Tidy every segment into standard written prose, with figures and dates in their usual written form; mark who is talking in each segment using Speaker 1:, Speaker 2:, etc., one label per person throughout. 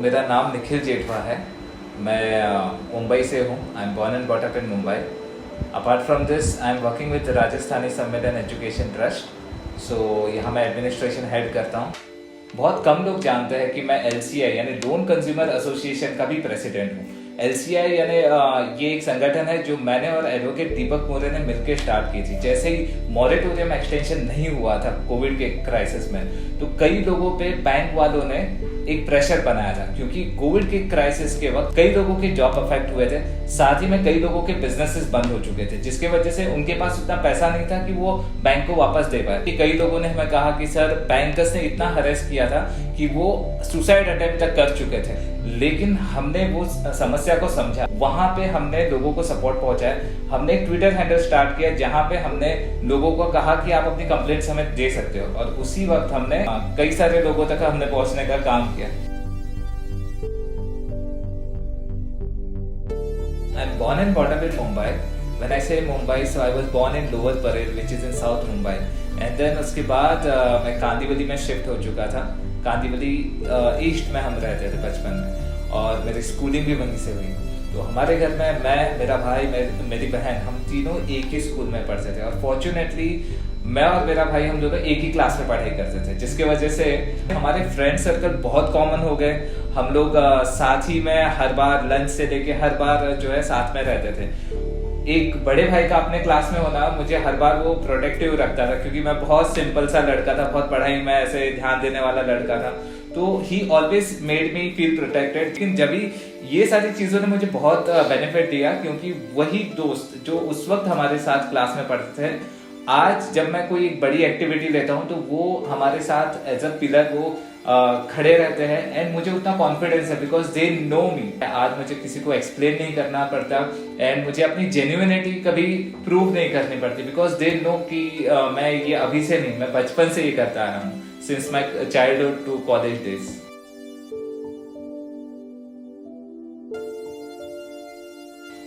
Speaker 1: मेरा नाम निखिल जेठवा है। मैं मुंबई से हूँ। I am born and bought up in Mumbai. Apart from this I am working with Rajasthani Sammelan education trust. सो यहाँ मैं एडमिनिस्ट्रेशन हेड करता हूँ। बहुत कम लोग जानते हैं कि मैं LCI यानी लोन कंज्यूमर एसोसिएशन का भी प्रेसिडेंट हूँ। LCI यानी ये एक संगठन है जो मैंने और एडवोकेट दीपक मोरे ने मिलकर स्टार्ट की थी। जैसे ही मॉरेटोरियम एक्सटेंशन नहीं हुआ था कोविड के क्राइसिस में, तो कई लोगों पे बैंक वालों ने एक प्रेशर बनाया था, क्योंकि कोविड के क्राइसिस के वक्त कई लोगों के जॉब अफेक्ट हुए थे, साथ ही में कई लोगों के बिजनेसेस बंद हो चुके थे, जिसके वजह से उनके पास उतना पैसा नहीं था कि वो बैंक को वापस दे पाए। कई लोगों ने हमें कहा कि सर बैंकर्स ने इतना हरेस किया था कि वो सुसाइड अटेम्प्ट तक कर चुके थे। लेकिन हमने वो समस्या को समझा, वहां पे हमने लोगों को सपोर्ट पहुंचाया। हमने एक ट्विटर हैंडल स्टार्ट किया जहां पे हमने लोगों को कहा कि आप अपनी कंप्लेंट्स हमें दे सकते हो, और उसी वक्त हमने कई सारे लोगों तक हमने पहुंचने का काम किया। I am born and bought up in Mumbai. When I say Mumbai, so I was born in Lower Parel, which is in South Mumbai. And then उसके बाद मैं कांदीवली में शिफ्ट हो चुका था। कांदीवली ईस्ट में हम रहते थे बचपन में, और मेरी स्कूलिंग भी वहीं से हुई। तो हमारे घर में मैं, मेरा भाई, मेरी बहन, हम तीनों एक ही स्कूल में पढ़ते थे। और फॉर्चुनेटली मैं और मेरा भाई हम दोनों एक ही क्लास में पढ़ाई करते थे, जिसके वजह से हमारे फ्रेंड सर्कल बहुत कॉमन हो गए। हम लोग साथ ही में हर बार लंच से लेके हर बार जो है साथ में रहते थे। एक बड़े भाई का अपने क्लास में होना मुझे हर बार वो प्रोटेक्टिव रखता था, क्योंकि मैं बहुत सिंपल सा लड़का था, बहुत पढ़ाई में ऐसे ध्यान देने वाला लड़का था। तो ही always made me feel protected. लेकिन जब भी ये सारी चीजों ने मुझे बहुत बेनिफिट दिया, क्योंकि वही दोस्त जो उस वक्त हमारे साथ क्लास में पढ़ते थे, आज जब मैं कोई एक बड़ी एक्टिविटी लेता हूँ तो वो हमारे साथ एज अ पिलर वो खड़े रहते हैं। एंड मुझे उतना कॉन्फिडेंस है बिकॉज दे नो मी। आज मुझे किसी को एक्सप्लेन नहीं करना पड़ता, एंड मुझे अपनी जेन्युइनिटी कभी प्रूव नहीं करनी पड़ती, बिकॉज दे नो कि मैं ये अभी से नहीं, मैं बचपन से ये करता आया हूँ, since my childhood to college days.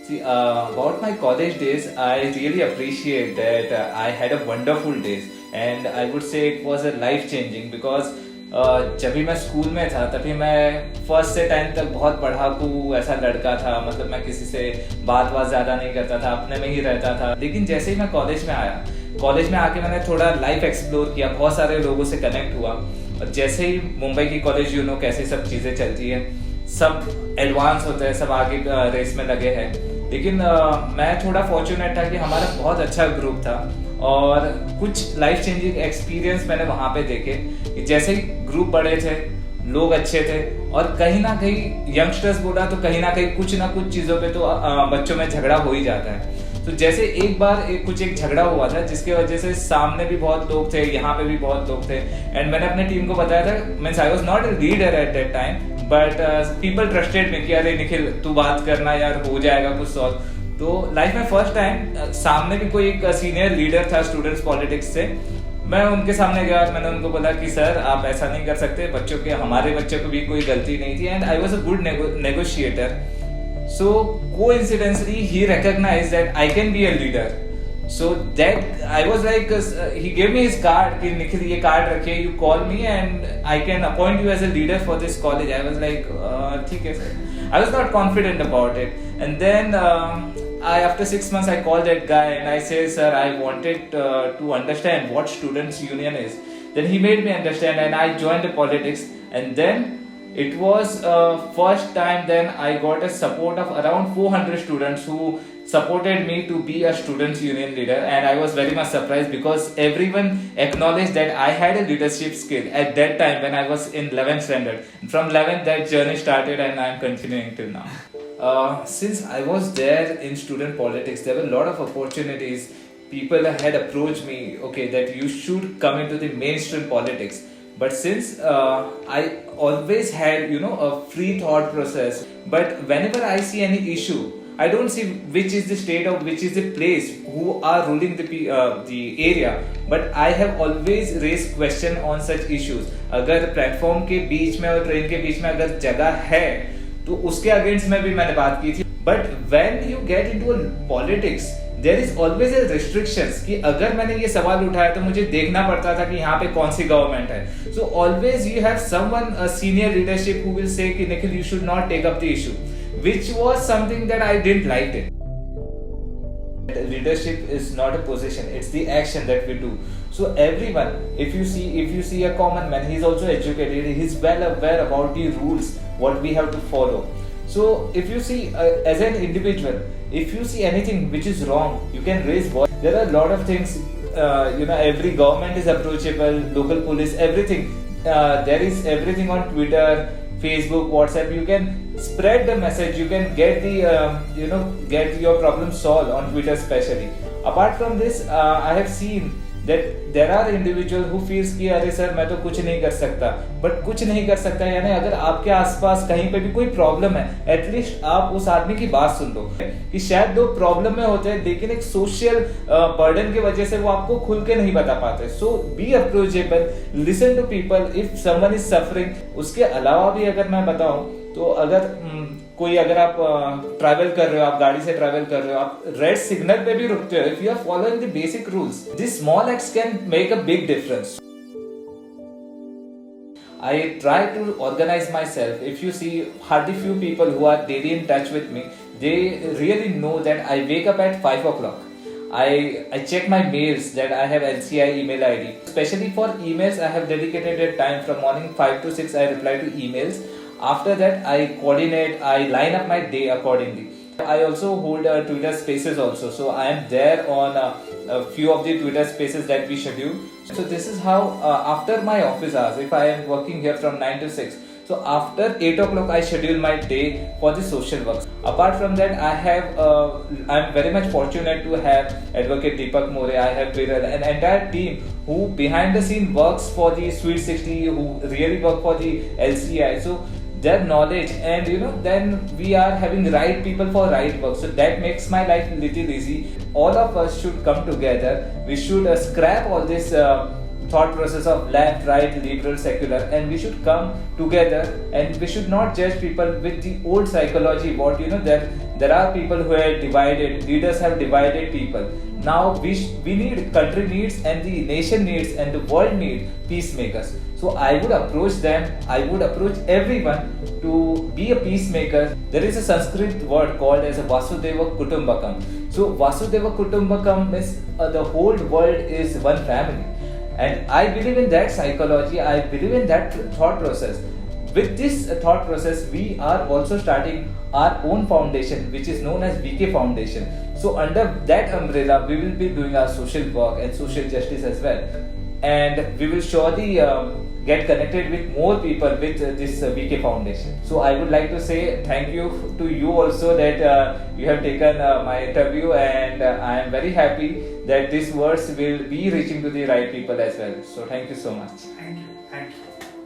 Speaker 1: See, about my college days, I really appreciate that I had a wonderful days, and I would say it was a life changing because जब भी मैं स्कूल में था तभी मैं first से 10th तक बहुत पढ़ाकू ऐसा लड़का था। मतलब मैं किसी से बात ज़्यादा नहीं करता था, अपने में ही रहता था। लेकिन जैसे ही मैं कॉलेज में आया, कॉलेज में आके मैंने थोड़ा लाइफ एक्सप्लोर किया, बहुत सारे लोगों से कनेक्ट हुआ। और जैसे ही मुंबई की कॉलेज, यू नो कैसे सब चीज़ें चलती है, सब एडवांस होते हैं, सब आगे रेस में लगे हैं। लेकिन मैं थोड़ा फॉर्चुनेट था कि हमारा बहुत अच्छा ग्रुप था, और कुछ लाइफ चेंजिंग एक्सपीरियंस मैंने वहाँ पे देखे। जैसे ही ग्रुप बड़े थे, लोग अच्छे थे, और कहीं ना कहीं यंगस्टर्स बोला तो कहीं ना कहीं कुछ ना कुछ चीज़ों पे तो बच्चों में झगड़ा हो ही जाता है। तो जैसे एक बार एक झगड़ा हुआ था, जिसके वजह से सामने भी बहुत लोग थे, यहाँ पे भी बहुत लोग थे, एंड मैंने अपने टीम को बताया था, means I was not a leader at that time, but people trusted me कि अरे निखिल तू बात करना यार, हो जाएगा कुछ सॉल्व। तो लाइफ में फर्स्ट टाइम सामने भी कोई एक सीनियर लीडर था स्टूडेंट्स पॉलिटिक्स से, मैं उनके सामने गया, मैंने उनको बोला कि सर आप ऐसा नहीं कर सकते, बच्चों के, हमारे बच्चों को भी कोई गलती नहीं थी, and I was a good negotiator. So coincidentally he recognized that I can be a leader. So that I was like, he gave me his card कि निखिल ये कार्ड रखिए, you call me and I can appoint you as a leader for this college. I was like ठीक है sir. I was not confident about it, and then after 6 months I called that guy and I said, sir, I wanted to understand what students union is. Then he made me understand and I joined the politics, and then it was first time then I got a support of around 400 students who supported me to be a students union leader, and I was very much surprised because everyone acknowledged that I had a leadership skill at that time when I was in 11th standard. From 11th that journey started and I am continuing till now. Since I was there in student politics, there were a lot of opportunities. People had approached me, okay, that you should come into the mainstream politics. But since I always had, you know, a free thought process, but whenever I see any issue, I don't see which is the state or which is the place who are ruling the area, but I have always raised question on such issues. अगर platform के बीच में और train के बीच में अगर जगह है तो उसके अगेंस्ट में भी मैंने बात की थी। But when you get into politics, there is always a restrictions कि अगर मैंने ये सवाल उठाया तो मुझे देखना पड़ता था कि यहाँ पे कौन सी गवर्नमेंट है. So always you have someone senior leadership who will say कि Nikhil you should not take up the issue, which was something that I didn't like it. Leadership is not a position, it's the action that we do. So everyone, if you see a common man, he's also educated, he's well aware about the rules what we have to follow. So if you see as an individual, if you see anything which is wrong, you can raise voice. There are a lot of things, every government is approachable, local police, everything. There is everything on Twitter, Facebook, WhatsApp. You can spread the message, you can get the get your problem solved on Twitter especially. Apart from this, I have seen that there are individuals who feels कि अरे sir मैं तो कुछ नहीं कर सकता. But कुछ नहीं कर सकता यानी अगर आपके आसपास कहीं पे भी कोई प्रॉब्लम है, एटलीस्ट आप उस आदमी की बात सुन लो. कि शायद लोग प्रॉब्लम में होते हैं लेकिन एक सोशल बर्डन की वजह से वो आपको खुल के नहीं बता पाते. So be approachable, listen to people if someone is suffering. उसके अलावा भी अगर मैं बताऊं तो अगर आप ट्रैवल कर रहे हो, आप गाड़ी से ट्रैवल कर रहे हो, आप रेड सिग्नल पे भी रुकते हो, if you are following the basic rules, this small acts can make a big difference. I try to organize myself. If you see hardly few people who are daily in touch with me, they really know that I wake up at 5 o'clock. I check my mails that I have LCI email ID. Especially for emails, I have dedicated a time from morning 5 to 6. I reply to emails. After that, I coordinate, I line up my day accordingly. I also hold Twitter spaces also. So I am there on a few of the Twitter spaces that we schedule. So this is how after my office hours, if I am working here from 9 to 6, so after 8 o'clock I schedule my day for the social work. Apart from that, I'm very much fortunate to have Advocate Deepak More. I have an entire team who behind the scene works for the Sweet 60, who really work for the LCI. So their knowledge and then we are having right people for right work, so that makes my life little easy. All of us should come together. We should scrap all this thought process of left, right, liberal, secular, and we should come together and we should not judge people with the old psychology. What there are people who are divided, leaders have divided people. Now we need, country needs and the nation needs and the world needs peacemakers. So I would approach them, I would approach everyone to be a peacemaker. There is a Sanskrit word called as a Vasudeva Kutumbakam. So Vasudeva Kutumbakam means the whole world is one family. And I believe in that psychology, I believe in that thought process. With this thought process, we are also starting our own foundation, which is known as VK Foundation. So under that umbrella, we will be doing our social work and social justice as well. And we will surely get connected with more people with this VK Foundation. So I would like to say thank you to you also that you have taken my interview, and I am very happy that these words will be reaching to the right people as well. So thank you so much.
Speaker 2: Thank you.